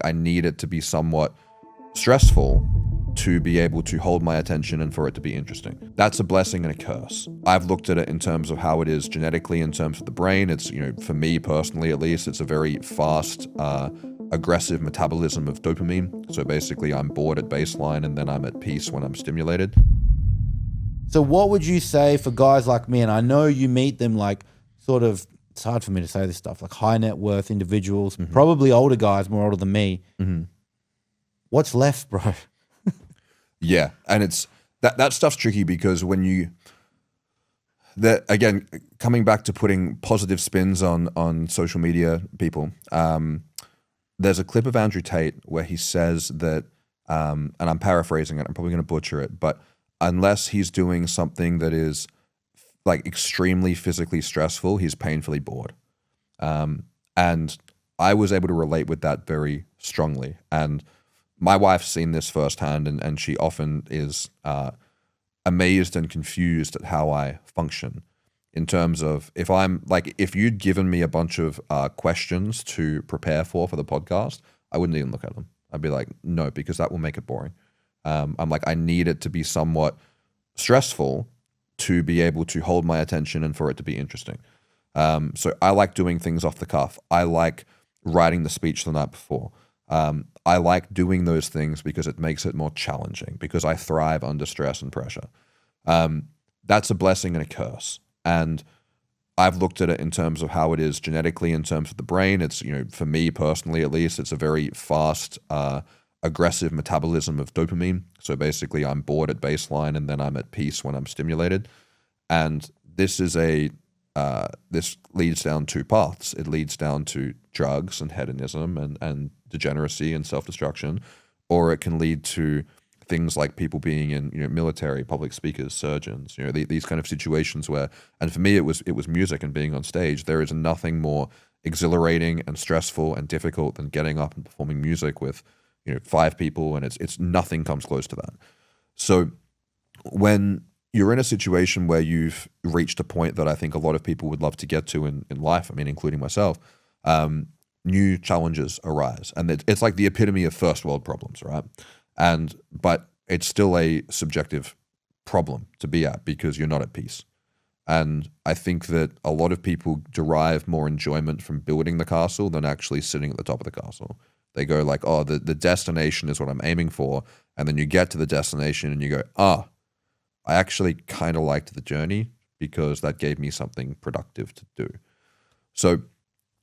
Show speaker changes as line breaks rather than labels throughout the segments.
I need it to be somewhat stressful to be able to hold my attention and for it to be interesting. That's a blessing and a curse. I've looked at it in terms of how it is genetically, in terms of the brain. It's, for me personally at least, it's a very fast, aggressive metabolism of dopamine. So basically I'm bored at baseline and then I'm at peace when I'm stimulated.
So what would you say for guys like me, and I know you meet them like sort of, it's hard for me to say this stuff, like high net worth individuals, probably older guys, more older than me. What's left, bro?
Yeah, and it's that stuff's tricky because when again, coming back to putting positive spins on social media people, there's a clip of Andrew Tate where he says that, and I'm paraphrasing it, I'm probably going to butcher it, but unless he's doing something that is like extremely physically stressful, he's painfully bored. And I was able to relate with that very strongly. And my wife's seen this firsthand, and she often is amazed and confused at how I function in terms of if you'd given me a bunch of questions to prepare for the podcast, I wouldn't even look at them. I'd be like, no, because that will make it boring. I'm like, I need it to be somewhat stressful to be able to hold my attention and for it to be interesting. So I like doing things off the cuff. I like writing the speech the night before. I like doing those things because it makes it more challenging, because I thrive under stress and pressure. That's a blessing and a curse. And I've looked at it in terms of how it is genetically, in terms of the brain. It's, for me personally at least, it's a very fast, aggressive metabolism of dopamine. So basically I'm bored at baseline and then I'm at peace when I'm stimulated. And this is this leads down two paths. It leads down to drugs and hedonism and degeneracy and self-destruction, or it can lead to things like people being in military, public speakers, surgeons, these kind of situations where, and for me it was music and being on stage. There is nothing more exhilarating and stressful and difficult than getting up and performing music with 5 people, and it's nothing comes close to that. So when you're in a situation where you've reached a point that I think a lot of people would love to get to in life, I mean, including myself, new challenges arise. And it's like the epitome of first world problems, right? But it's still a subjective problem to be at because you're not at peace. And I think that a lot of people derive more enjoyment from building the castle than actually sitting at the top of the castle. They go like, oh, the destination is what I'm aiming for. And then you get to the destination and you go, I actually kind of liked the journey because that gave me something productive to do. So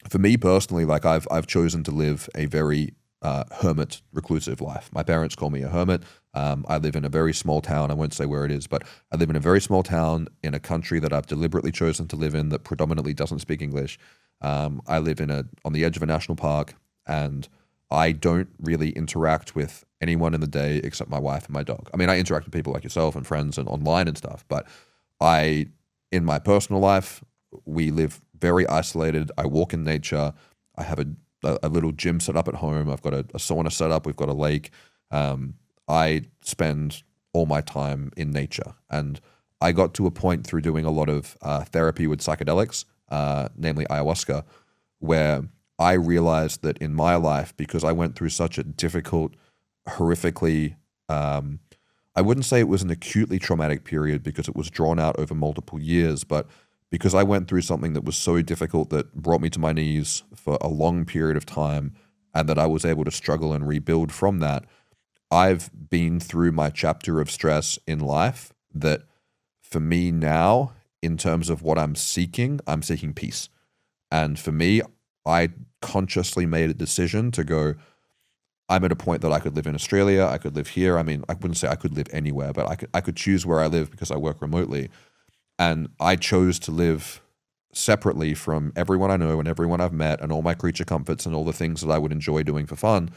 for me personally, like I've chosen to live a very hermit, reclusive life. My parents call me a hermit. I live in a very small town. I won't say where it is, but I live in a very small town in a country that I've deliberately chosen to live in that predominantly doesn't speak English. I live on the edge of a national park, and I don't really interact with anyone in the day except my wife and my dog. I mean, I interact with people like yourself and friends and online and stuff, but in my personal life, we live very isolated. I walk in nature. I have a little gym set up at home. I've got a sauna set up. We've got a lake. I spend all my time in nature. And I got to a point through doing a lot of therapy with psychedelics, namely ayahuasca, where I realized that in my life, because I went through such a difficult, horrifically, I wouldn't say it was an acutely traumatic period because it was drawn out over multiple years, but because I went through something that was so difficult that brought me to my knees for a long period of time, and that I was able to struggle and rebuild from that, I've been through my chapter of stress in life that for me now, in terms of what I'm seeking peace. And for me, I consciously made a decision to go, I'm at a point that I could live in Australia, I could live here. I mean, I wouldn't say I could live anywhere, but I could choose where I live because I work remotely. And I chose to live separately from everyone I know and everyone I've met and all my creature comforts and all the things that I would enjoy doing for fun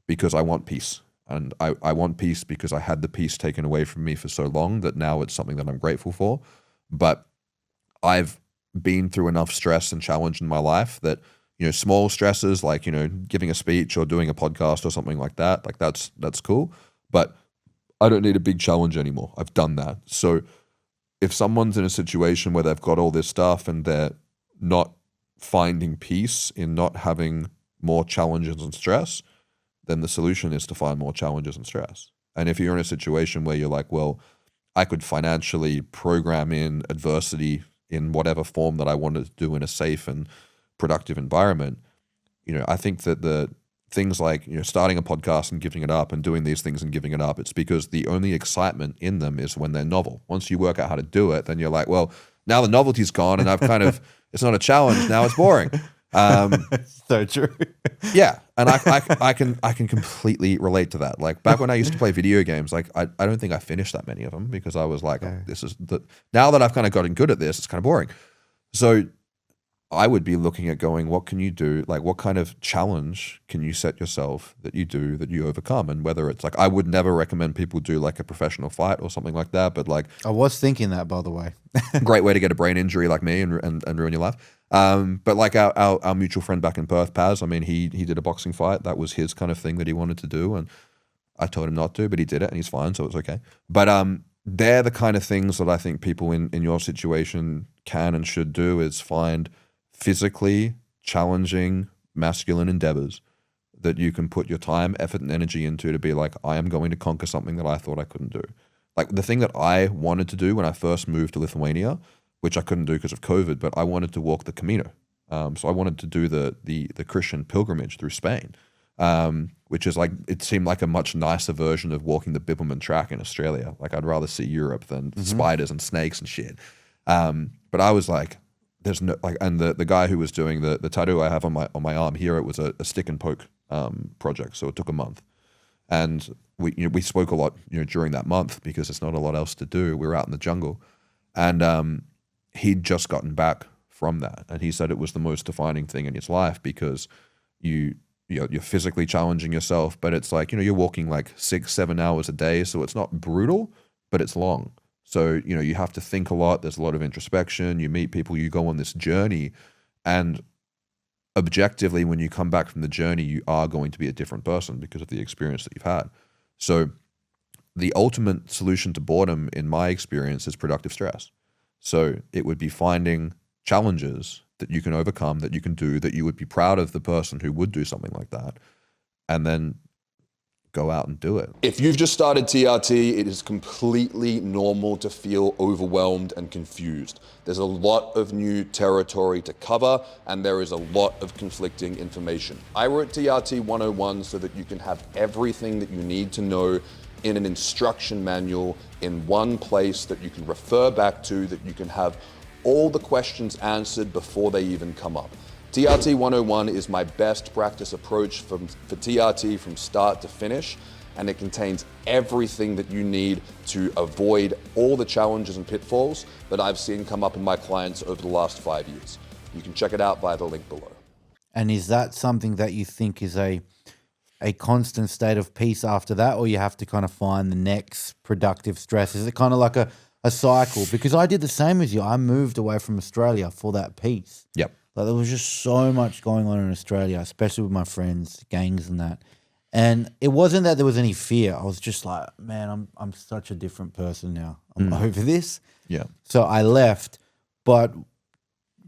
because I want peace. And I want peace because I had the peace taken away from me for so long that now it's something that I'm grateful for. But I've been through enough stress and challenge in my life that, small stresses like, giving a speech or doing a podcast or something like that, like that's cool. But I don't need a big challenge anymore. I've done that. So if someone's in a situation where they've got all this stuff and they're not finding peace in not having more challenges and stress, then the solution is to find more challenges and stress. And if you're in a situation where you're like, well, I could financially program in adversity in whatever form that I wanted to do in a safe and productive environment, I think that the things like, starting a podcast and giving it up and doing these things and giving it up, it's because the only excitement in them is when they're novel. Once you work out how to do it, then you're like, well, now the novelty's gone and I've kind of, it's not a challenge, now it's boring.
So true.
Yeah. And I can completely relate to that. Like back when I used to play video games, like I don't think I finished that many of them because I was like, now that I've kind of gotten good at this, it's kind of boring. So I would be looking at going, what can you do? Like what kind of challenge can you set yourself that you overcome? And whether it's like, I would never recommend people do like a professional fight or something like that, but like.
I was thinking that, by the way.
Great way to get a brain injury like me and ruin your life. But like our mutual friend back in Perth, Paz, I mean, he did a boxing fight. That was his kind of thing that he wanted to do. And I told him not to, but he did it and he's fine. So it's okay. But they're the kind of things that I think people in your situation can and should do, is find physically challenging masculine endeavors that you can put your time, effort, and energy into to be like, I am going to conquer something that I thought I couldn't do. Like the thing that I wanted to do when I first moved to Lithuania, which I couldn't do because of COVID, but I wanted to walk the Camino. So I wanted to do the Christian pilgrimage through Spain, which is like, it seemed like a much nicer version of walking the Bibbulmun track in Australia. Like I'd rather see Europe than spiders and snakes and shit. But I was like, there's no like, and the guy who was doing the tattoo I have on my arm here, it was a stick and poke project, so it took a month, and we spoke a lot during that month because there's not a lot else to do. We were out in the jungle, and he'd just gotten back from that, and he said it was the most defining thing in his life because you're physically challenging yourself, but it's like you're walking like 6-7 hours a day, so it's not brutal, but it's long. So, you have to think a lot. There's a lot of introspection. You meet people, you go on this journey, and objectively, when you come back from the journey, you are going to be a different person because of the experience that you've had. So the ultimate solution to boredom, in my experience, is productive stress. So it would be finding challenges that you can overcome, that you can do, that you would be proud of the person who would do something like that, and then go out and do it.
If you've just started TRT, it is completely normal to feel overwhelmed and confused. There's a lot of new territory to cover, and there is a lot of conflicting information. I wrote TRT 101 so that you can have everything that you need to know in an instruction manual in one place that you can refer back to, that you can have all the questions answered before they even come up. TRT 101 is my best practice approach for TRT from start to finish, and it contains everything that you need to avoid all the challenges and pitfalls that I've seen come up in my clients over the last 5 years. You can check it out via the link below. And
is that something that you think is a constant state of peace after that, or you have to kind of find the next productive stress? Is it kind of like a cycle? Because I did the same as you. I moved away from Australia for that peace.
Yep.
Like there was just so much going on in Australia, especially with my friends, gangs and that. And it wasn't that there was any fear. I was just like, man, I'm such a different person now. I'm over this.
Yeah.
So I left. But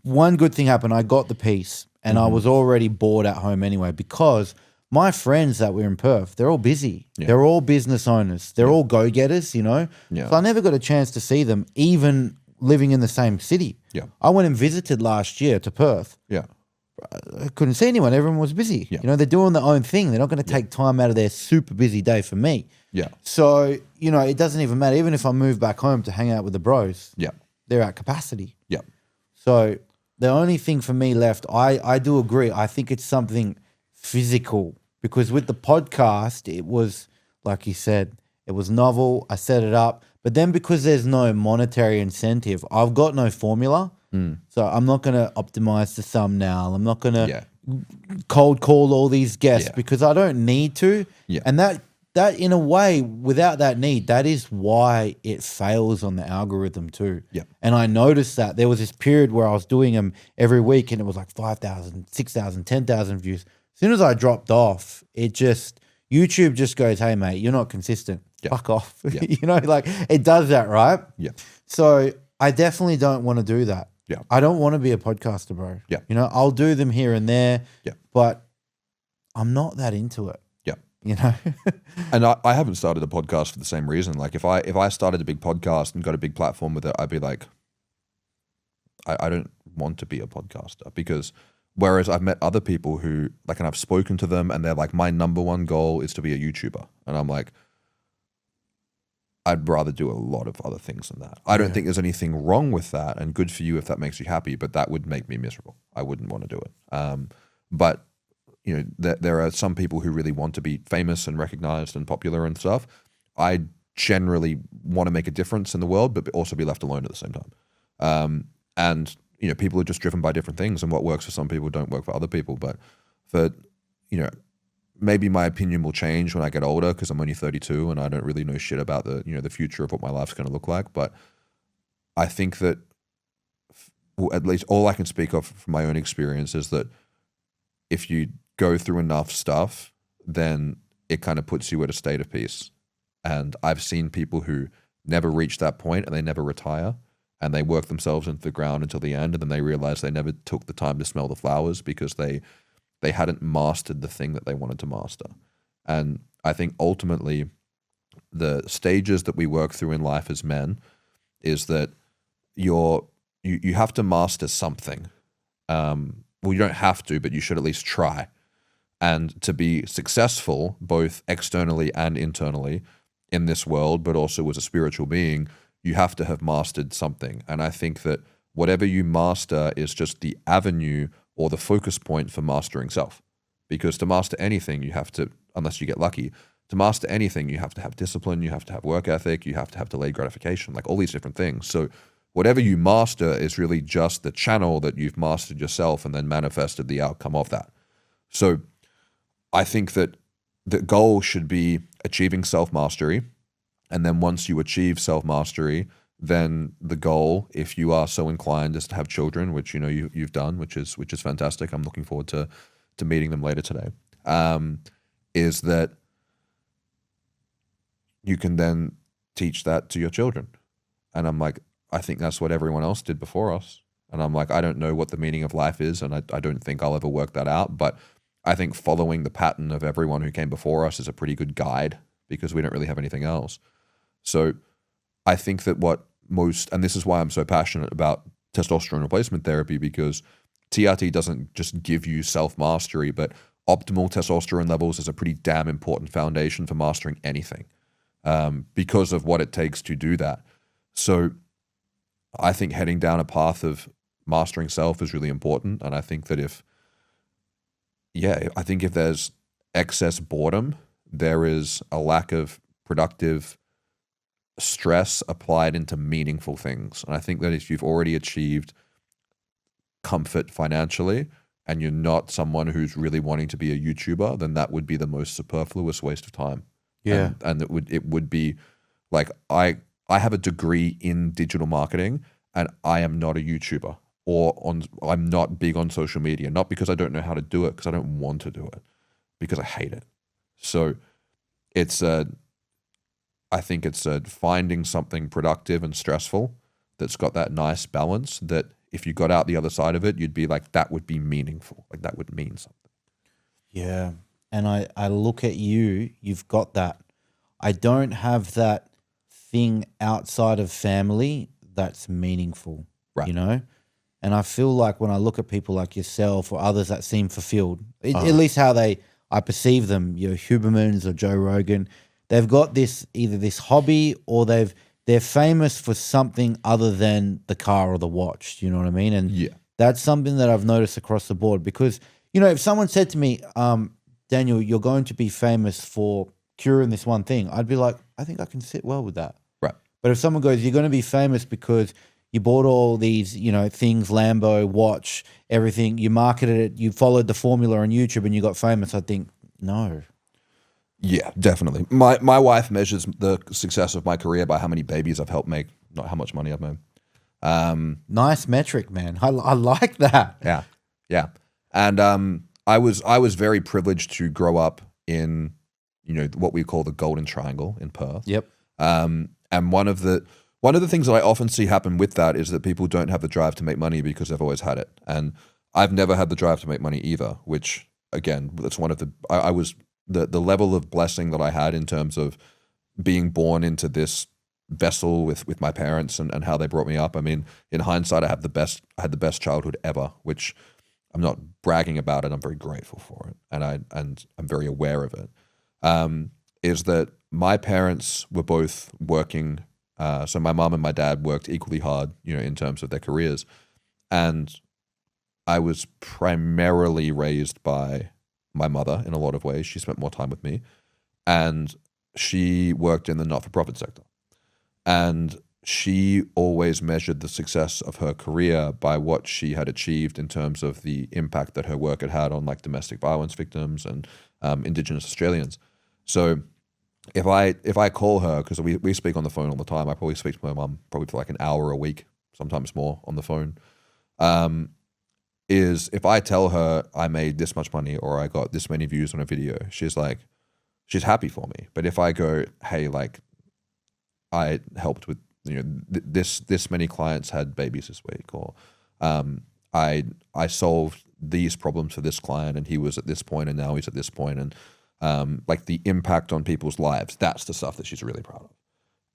one good thing happened. I got the peace, and I was already bored at home anyway, because my friends that were in Perth, they're all busy. Yeah. They're all business owners. They're all go-getters, Yeah. So I never got a chance to see them, even living in the same city.
Yeah.
I went and visited last year to Perth.
Yeah.
I couldn't see anyone. Everyone was busy.
Yeah.
They're doing their own thing. They're not going to take time out of their super busy day for me.
Yeah.
So, it doesn't even matter. Even if I move back home to hang out with the bros, they're at capacity.
Yeah.
So the only thing for me left, I do agree. I think it's something physical, because with the podcast, it was, like you said, it was novel. I set it up. But then because there's no monetary incentive, I've got no formula. So I'm not going to optimize the thumbnail. I'm not going to cold call all these guests because I don't need to.
Yeah.
And that in a way, without that need, that is why it fails on the algorithm too.
Yeah.
And I noticed that there was this period where I was doing them every week and it was like 5,000, 6,000, 10,000 views. As soon as I dropped off, YouTube just goes, hey mate, you're not consistent. Fuck off.
Yeah.
It does that, right?
Yeah.
So I definitely don't want to do that.
Yeah.
I don't want to be a podcaster, bro.
Yeah.
I'll do them here and there.
Yeah.
But I'm not that into it.
Yeah.
you know?
And I haven't started a podcast for the same reason. Like if I started a big podcast and got a big platform with it, I'd be like, I don't want to be a podcaster, because whereas I've met other people who like, and I've spoken to them and they're like, my number one goal is to be a YouTuber. And I'm like, I'd rather do a lot of other things than that. I don't think there's anything wrong with that, and good for you if that makes you happy, but that would make me miserable. I wouldn't want to do it. But you know, there are some people who really want to be famous and recognized and popular and stuff. I generally want to make a difference in the world, but also be left alone at the same time. And you know, people are just driven by different things, and what works for some people don't work for other people. But for, you know, maybe my opinion will change when I get older, because I'm only 32 and I don't really know shit about the, you know, the future of what my life's going to look like. But I think that, well, at least all I can speak of from my own experience is that if you go through enough stuff, then it kind of puts you at a state of peace. And I've seen people who never reach that point and they never retire, and they work themselves into the ground until the end, and then they realize they never took the time to smell the flowers because they hadn't mastered the thing that they wanted to master. And I think ultimately the stages that we work through in life as men is that you have to master something. Well, you don't have to, but you should at least try. And to be successful, both externally and internally in this world, but also as a spiritual being, you have to have mastered something. And I think that whatever you master is just the avenue or the focus point for mastering self. Because to master anything, you have to, unless you get lucky, to master anything, you have to have discipline, you have to have work ethic, you have to have delayed gratification, like all these different things. So whatever you master is really just the channel that you've mastered yourself and then manifested the outcome of that. So I think that the goal should be achieving self-mastery. And then once you achieve self-mastery, then the goal, if you are so inclined, is to have children, which you know you've done, which is fantastic. I'm looking forward to meeting them later today. Is that you can then teach that to your children. And I'm like, I think that's what everyone else did before us. And I'm like, I don't know what the meaning of life is, and I don't think I'll ever work that out. But I think following the pattern of everyone who came before us is a pretty good guide, because we don't really have anything else. So I think that what most, and this is why I'm so passionate about testosterone replacement therapy, because TRT doesn't just give you self-mastery, but optimal testosterone levels is a pretty damn important foundation for mastering anything, because of what it takes to do that. So I think heading down a path of mastering self is really important. And I think that if there's excess boredom, there is a lack of productive stress applied into meaningful things. And I think that if you've already achieved comfort financially and you're not someone who's really wanting to be a YouTuber, then that would be the most superfluous waste of time.
Yeah.
And it would be like, I have a degree in digital marketing and I am not a YouTuber, I'm not big on social media, not because I don't know how to do it, because I don't want to do it, because I hate it. So I think it's finding something productive and stressful that's got that nice balance, that if you got out the other side of it, you'd be like, that would be meaningful. Like that would mean something.
Yeah. And I look at you've got that. I don't have that thing outside of family that's meaningful,
right?
You know? And I feel like when I look at people like yourself or others that seem fulfilled, at least how I perceive them, your Hubermans or Joe Rogan, they've got either this hobby or they're famous for something other than the car or the watch. Do you know what I mean? And that's something that I've noticed across the board, because, you know, if someone said to me, Daniel, you're going to be famous for curing this one thing, I'd be like, I think I can sit well with that.
Right.
But if someone goes, you're going to be famous because you bought all these, you know, things, Lambo, watch, everything, you marketed it, you followed the formula on YouTube and you got famous, I think, no.
Yeah, definitely. My wife measures the success of my career by how many babies I've helped make, not how much money I've made.
Nice metric, man. I like that.
Yeah. And I was very privileged to grow up in, you know, what we call the Golden Triangle in Perth.
Yep.
And one of the things that I often see happen with that is that people don't have the drive to make money because they've always had it. And I've never had the drive to make money either, which again, that's one of the, I was the level of blessing that I had in terms of being born into this vessel with my parents and how they brought me up. I mean, in hindsight, I had the best childhood ever, which I'm not bragging about it. I'm very grateful for it, and I'm very aware of it. Is that my parents were both working. So my mom and my dad worked equally hard, in terms of their careers, and I was primarily raised by my mother in a lot of ways. She spent more time with me, and she worked in the not-for-profit sector. And she always measured the success of her career by what she had achieved in terms of the impact that her work had had on like domestic violence victims and Indigenous Australians. So if I call her, because we speak on the phone all the time, I probably speak to my mum probably for like an hour a week, sometimes more on the phone. Is if I tell her I made this much money or I got this many views on a video, she's happy for me. But if I go, hey, like I helped with this many clients had babies this week, or I solved these problems for this client and he was at this point and now he's at this point, and like the impact on people's lives, that's the stuff that she's really proud of.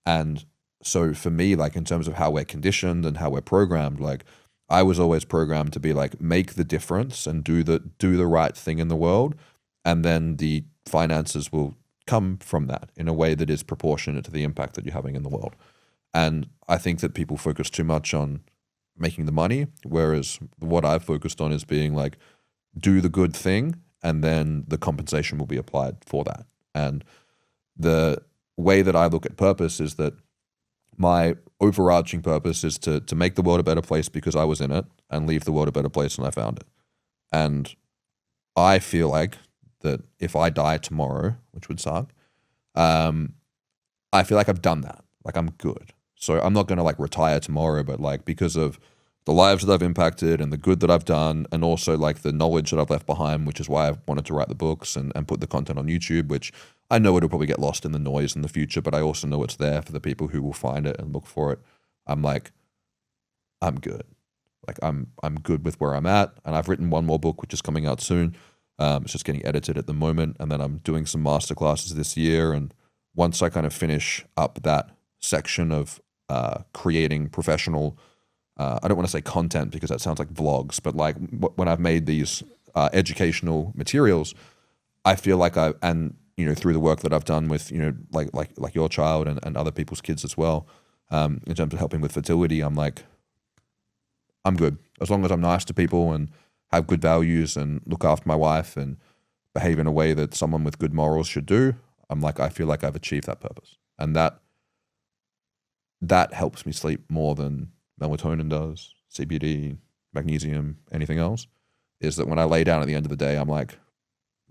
And so for me, like in terms of how we're conditioned and how we're programmed, like I was always programmed to be like, make the difference and do the right thing in the world, and then the finances will come from that in a way that is proportionate to the impact that you're having in the world. And I think that people focus too much on making the money, whereas what I've focused on is being like, do the good thing, and then the compensation will be applied for that. And the way that I look at purpose is that my overarching purpose is to make the world a better place because I was in it, and leave the world a better place when I found it. And I feel like that if I die tomorrow, which would suck, I feel like I've done that. Like I'm good. So I'm not going to like retire tomorrow, but like because of the lives that I've impacted and the good that I've done, and also like the knowledge that I've left behind, which is why I wanted to write the books and put the content on YouTube, which I know it'll probably get lost in the noise in the future, but I also know it's there for the people who will find it and look for it. I'm like, I'm good. Like I'm good with where I'm at, and I've written one more book which is coming out soon. It's just getting edited at the moment, and then I'm doing some masterclasses this year. And once I kind of finish up that section of creating professional, I don't want to say content because that sounds like vlogs, but like when I've made these educational materials, I feel like through the work that I've done with like your child and other people's kids as well, in terms of helping with fertility, I'm like, I'm good as long as I'm nice to people and have good values and look after my wife and behave in a way that someone with good morals should do. I'm like, I feel like I've achieved that purpose, and that helps me sleep more than melatonin does, CBD, magnesium, anything else. Is that when I lay down at the end of the day, I'm like,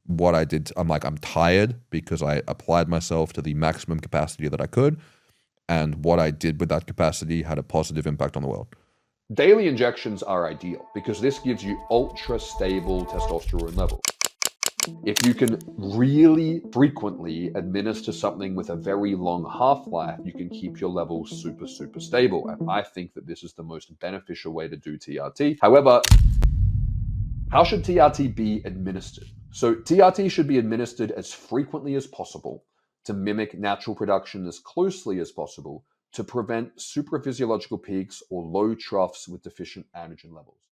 what I did, I'm tired because I applied myself to the maximum capacity that I could, and what I did with that capacity had a positive impact on the world.
Daily injections are ideal because this gives you ultra stable testosterone levels. If you can really frequently administer something with a very long half-life, you can keep your levels super, super stable. And I think that this is the most beneficial way to do TRT. However, how should TRT be administered? So TRT should be administered as frequently as possible to mimic natural production as closely as possible to prevent supraphysiological peaks or low troughs with deficient androgen levels.